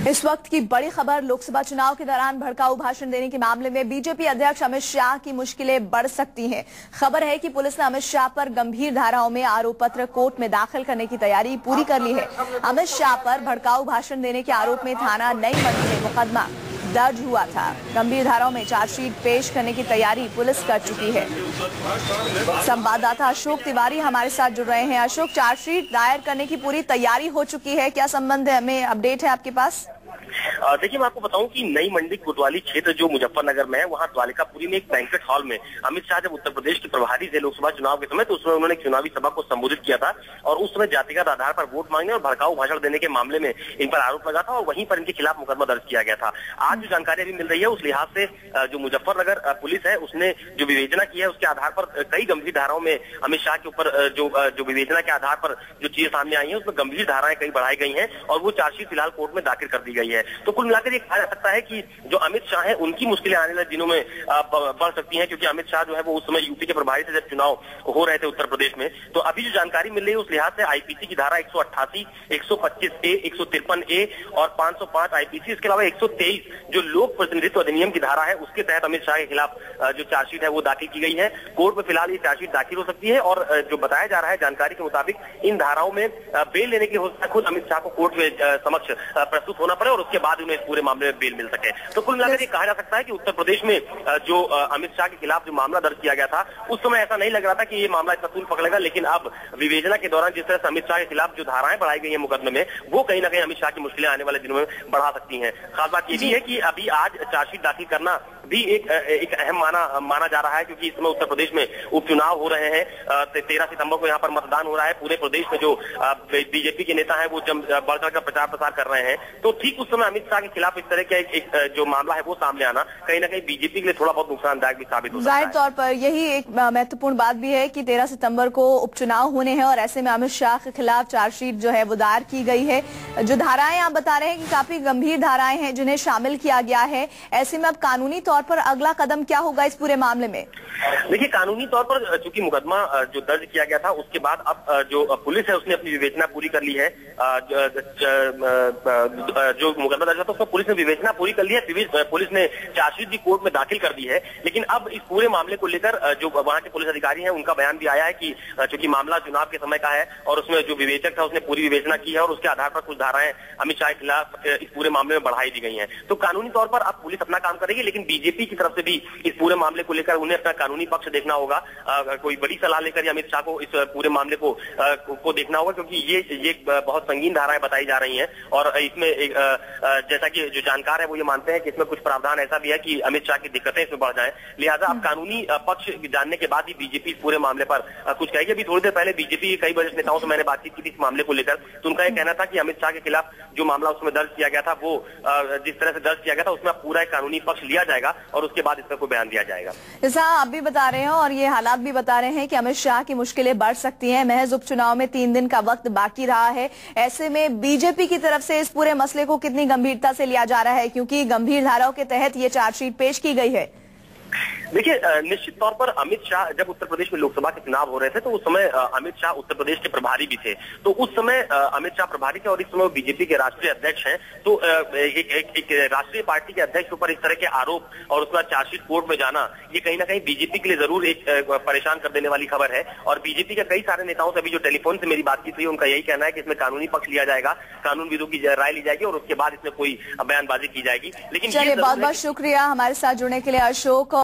इस वक्त की बड़ी खबर, लोकसभा चुनाव के दौरान भड़काऊ भाषण देने के मामले में बीजेपी अध्यक्ष अमित शाह की मुश्किलें बढ़ सकती हैं। खबर है कि पुलिस ने अमित शाह पर गंभीर धाराओं में आरोप पत्र कोर्ट में दाखिल करने की तैयारी पूरी कर ली है। अमित शाह पर भड़काऊ भाषण देने के आरोप में थाना नई मंडी में मुकदमा दर्ज हुआ था। गंभीर धाराओं में चार्जशीट पेश करने की तैयारी पुलिस कर चुकी है। संवाददाता अशोक तिवारी हमारे साथ जुड़ रहे हैं। अशोक, चार्जशीट दायर करने की पूरी तैयारी हो चुकी है, क्या संबंध है, हमें अपडेट है आपके पास? देखिए, मैं आपको बताऊं कि नई मंडी कोतवाली क्षेत्र जो मुजफ्फरनगर में है, वहां द्वारिकापुरी में एक बैंक्वेट हॉल में अमित शाह जब उत्तर प्रदेश के प्रभारी थे लोकसभा चुनाव के समय, तो उसमें उन्होंने एक चुनावी सभा को संबोधित किया था और उस समय जातिगत आधार पर वोट मांगने और भड़काऊ भाषण देने के मामले में इन पर आरोप लगा था और वहीं पर इनके खिलाफ मुकदमा दर्ज किया गया था। आज जो जानकारी अभी मिल रही है, उस लिहाज से जो मुजफ्फरनगर पुलिस है उसने जो विवेचना की है, उसके आधार पर कई गंभीर धाराओं में अमित शाह के ऊपर जो विवेचना के आधार पर जो चीजें सामने आई है, उसमें गंभीर धाराएं कई बढ़ाई गई हैं और वो चार्जशीट फिलहाल कोर्ट में दाखिल कर दी गई है। तो कुल मिलाकर ये कहा जा सकता है कि जो अमित शाह है उनकी मुश्किलें आने वाले दिनों में बढ़ सकती हैं, क्योंकि अमित शाह जो है वो उस समय यूपी के प्रभारी थे जब चुनाव हो रहे थे उत्तर प्रदेश में। तो अभी जो जानकारी मिल रही है उस लिहाज से आईपीसी की धारा 188, 125A, 153A और 505 आईपीसी, इसके अलावा 123 जो लोक प्रतिनिधित्व अधिनियम की धारा है उसके तहत अमित शाह के खिलाफ जो चार्जशीट है वो दाखिल की गई है। कोर्ट में फिलहाल ये चार्जशीट दाखिल हो सकती है और जो बताया जा रहा है जानकारी के मुताबिक इन धाराओं में बेल लेने की हो सकता है खुद अमित शाह को कोर्ट में समक्ष प्रस्तुत होना पड़े और उसके बाद उन्हें इस पूरे मामले में बेल मिल सके। तो कुल मिलाकर ये कहा जा सकता है कि उत्तर प्रदेश में जो अमित शाह के खिलाफ जो मामला दर्ज किया गया था, उस समय ऐसा नहीं लग रहा था कि ये मामला इतना तूल पकड़ेगा, लेकिन अब विवेचना के दौरान जिस तरह से अमित शाह के खिलाफ जो धाराएं बढ़ाई गई है मुकदमे में, वो कहीं ना कहीं अमित शाह की मुश्किलें आने वाले दिनों में बढ़ा सकती हैं। खास बात ये भी है कि अभी आज चार्जशीट दाखिल करना भी एक अहम माना जा रहा है, क्योंकि इस समय उत्तर प्रदेश में उपचुनाव हो रहे हैं। 13 सितंबर को यहाँ पर मतदान हो रहा है। पूरे प्रदेश में जो बीजेपी के नेता है वो बढ़ चढ़कर प्रचार प्रसार कर रहे हैं। तो ठीक उस समय अमित शाह के खिलाफ इस तरह का एक जो मामला है वो सामने आना कहीं ना कहीं बीजेपी के लिए थोड़ा बहुत नुकसानदायक भी साबित हो सकता है। जाहिर तौर पर यही एक महत्वपूर्ण बात भी है कि 13 सितंबर को उपचुनाव होने हैं और ऐसे में अमित शाह के खिलाफ चार्जशीट जो है वो दायर की गई है। जो धाराएं आप बता रहे हैं कि काफी गंभीर धाराएं हैं जिन्हें शामिल किया गया है, ऐसे में अब कानूनी तौर पर अगला कदम क्या होगा इस पूरे मामले में? देखिए, कानूनी तौर पर चूंकि मुकदमा जो दर्ज किया गया था उसके बाद अब जो पुलिस है उसने अपनी विवेचना पूरी कर ली है। जो मुकदमा दर्ज था उसमें पुलिस ने विवेचना पूरी कर ली है। पुलिस ने चार्जशीट भी कोर्ट में दाखिल कर दी है, लेकिन अब इस पूरे मामले को लेकर जो वहां के पुलिस अधिकारी हैं उनका बयान भी आया है कि चूंकि मामला चुनाव के समय का है और उसमें जो विवेचक था उसने पूरी विवेचना की है और उसके आधार पर कुछ धाराएं अमित शाह के खिलाफ इस पूरे मामले में बढ़ाई दी गई हैं। तो कानूनी तौर पर अब पुलिस अपना काम करेगी, लेकिन बीजेपी की तरफ से भी इस पूरे मामले को लेकर उन्हें अपना कानूनी पक्ष देखना होगा। कोई बड़ी सलाह लेकर अमित शाह को इस पूरे मामले को देखना होगा, क्योंकि ये बहुत संगीन धाराएं बताई जा रही हैं और इसमें जैसा कि जो जानकार है वो ये मानते हैं कि इसमें कुछ प्रावधान ऐसा भी है कि अमित शाह की दिक्कतें इसमें बढ़ जाएं। लिहाजा अब कानूनी पक्ष जानने के बाद ही बीजेपी इस पूरे मामले पर कुछ कहेगी। अभी थोड़ी देर पहले बीजेपी के कई वरिष्ठ नेताओं से मैंने बातचीत की थी इस मामले को लेकर, तो उनका यह कहना था कि अमित शाह के खिलाफ जो मामला उसमें दर्ज किया गया था वो जिस तरह से दर्ज किया गया था उसमें पूरा एक कानूनी पक्ष लिया जाएगा और उसके बाद इसका कोई बयान दिया जाएगा। जैसा आप भी बता रहे हैं और ये हालात भी बता रहे हैं कि अमित शाह की मुश्किलें बढ़ सकती हैं। महज उपचुनाव में 3 दिन का वक्त बाकी रहा है, ऐसे में बीजेपी की तरफ से इस पूरे मसले को कितनी गंभीरता से लिया जा रहा है, क्योंकि गंभीर धाराओं के तहत ये चार्जशीट पेश की गई है? देखिए, निश्चित तौर पर अमित शाह जब उत्तर प्रदेश में लोकसभा के चुनाव हो रहे थे तो उस समय अमित शाह उत्तर प्रदेश के प्रभारी भी थे। तो उस समय अमित शाह प्रभारी थे और इस समय बीजेपी के राष्ट्रीय अध्यक्ष हैं। तो एक राष्ट्रीय पार्टी के अध्यक्ष के ऊपर इस तरह के आरोप और उसके बाद चार्जशीट कोर्ट में जाना, ये कहीं ना कहीं बीजेपी के लिए जरूर एक परेशान कर देने वाली खबर है। और बीजेपी के कई सारे नेताओं से अभी जो टेलीफोन से मेरी बातचीत हुई उनका यही कहना है कि इसमें कानूनी पक्ष लिया जाएगा, कानूनविदों की राय ली जाएगी और उसके बाद इसमें कोई बयानबाजी की जाएगी। लेकिन चलिए, बहुत बहुत शुक्रिया हमारे साथ जुड़ने के लिए अशोक।